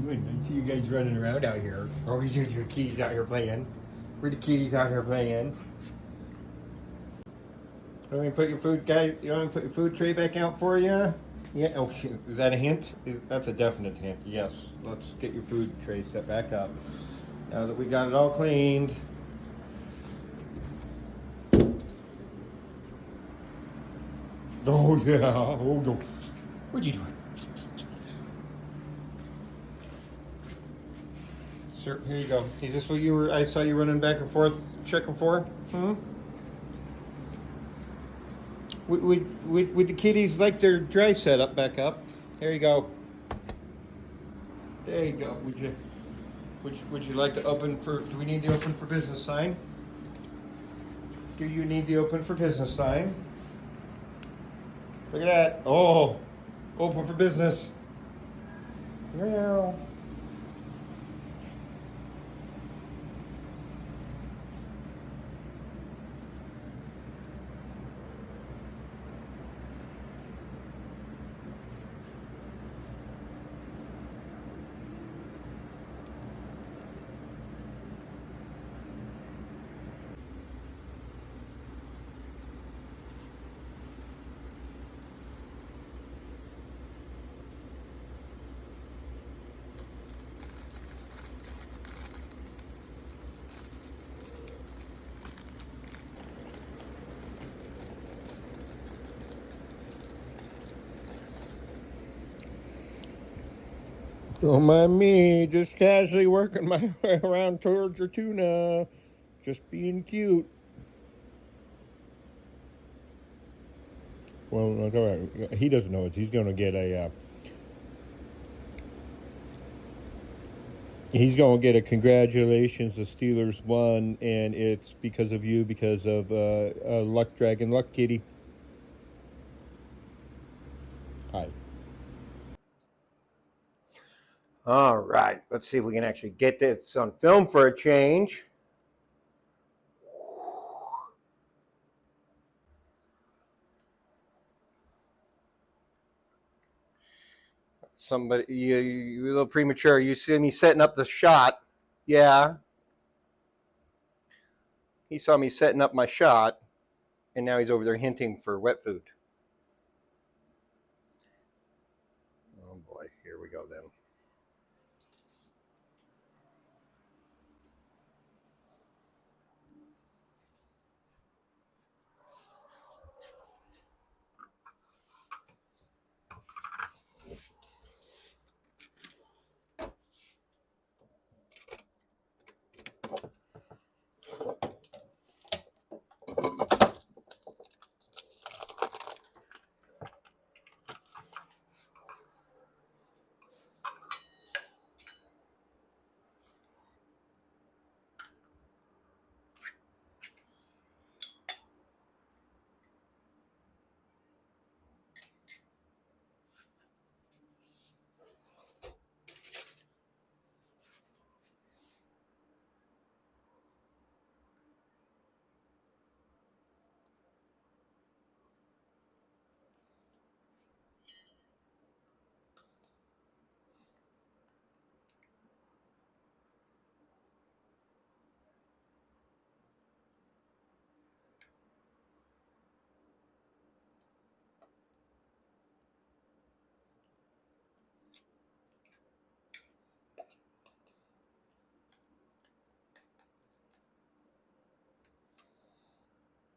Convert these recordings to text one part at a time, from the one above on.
doing? I see you guys running around out here. Oh, your kitties out here playing. Where the kitties out here playing? You want me to put your food, guys? You want me to put your food tray back out for you? Yeah. Oh, shoot. Is that a hint? That's a definite hint. Yes. Let's get your food tray set back up. Now that we got it all cleaned. Oh yeah. Oh no. What are you doing? Sir, here you go. Is this what you were? I saw you running back and forth checking for. Hmm. Would the kitties like their dry setup back up? There you go. There you go. Would you like to open for? Do we need the open for business sign? Do you need the open for business sign? Look at that. Oh, open for business. Meow. Don't mind me, just casually working my way around towards your tuna. Just being cute. Well, that's all right. He doesn't know it. He's going to get a. He's going to get a congratulations. The Steelers won, and it's because of you, because of Luck Dragon, Luck Kitty. Hi. All right. Let's see if we can actually get this on film for a change. Somebody, you're a little premature. You see me setting up the shot. Yeah. He saw me setting up my shot, and now he's over there hinting for wet food. Oh boy, here we go then.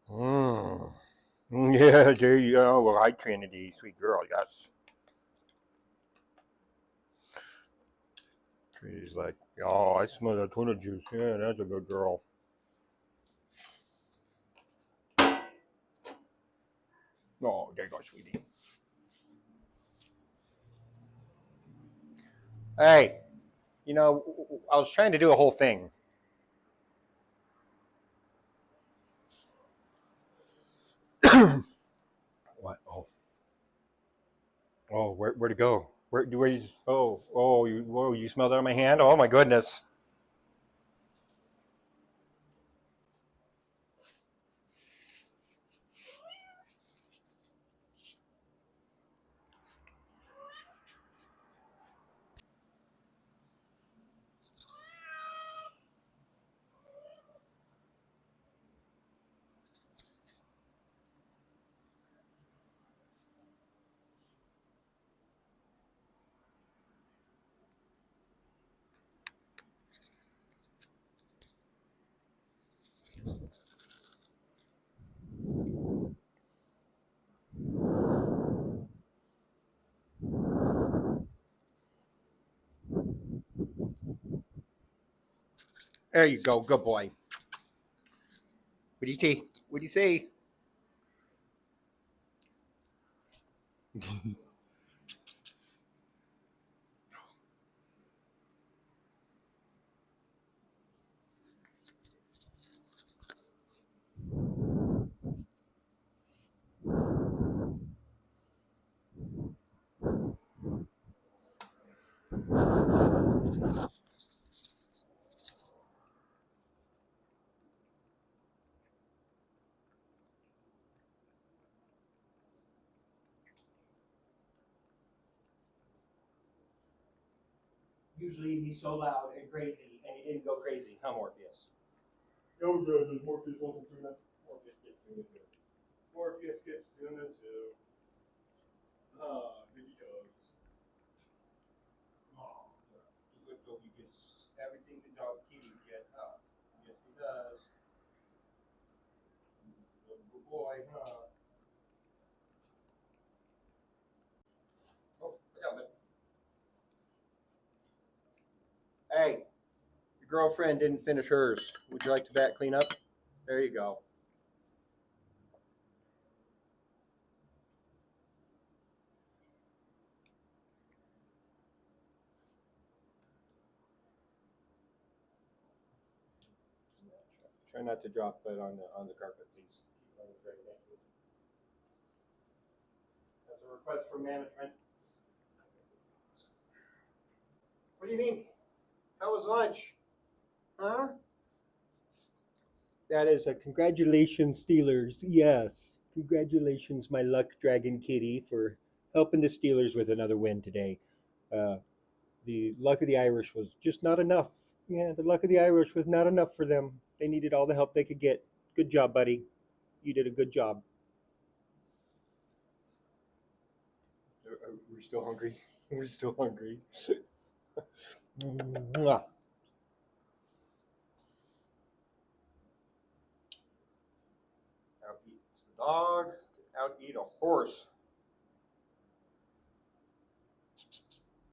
Mm. Yeah, there you go. Well, hi, Trinity, sweet girl. Yes. Trinity's like, oh, I smell that tuna juice. Yeah, that's a good girl. Oh, there you go, sweetie. Hey, I was trying to do a whole thing. What? Oh, where'd it go? Where you? You smelled it on my hand. Oh my goodness. There you go. Good boy. What do you say? What do you say? Usually he's so loud and crazy, and he didn't go crazy. Huh, Morpheus? Oh, yeah, Morpheus wasn't tuna. Morpheus gets tuna too. Morpheus gets tuna too. Ah, here he goes. Oh, look, he gets everything the dog kitties get. Huh? Yes, he does. Good boy, huh? Oh, yeah, but hey, your girlfriend didn't finish hers. Would you like to back clean up? There you go. Try not to drop it on the carpet, please. Keep on the tray, thank you. That's a request from management. What do you think? How was lunch? Huh? That is a congratulations, Steelers. Yes. Congratulations, my luck dragon kitty, for helping the Steelers with another win today. Uh, the luck of the Irish was just not enough. Yeah, the luck of the Irish was not enough for them. They needed all the help they could get. Good job, buddy. You did a good job. We're still hungry. We're still hungry. Mwah. Out eats the dog. Out eat a horse.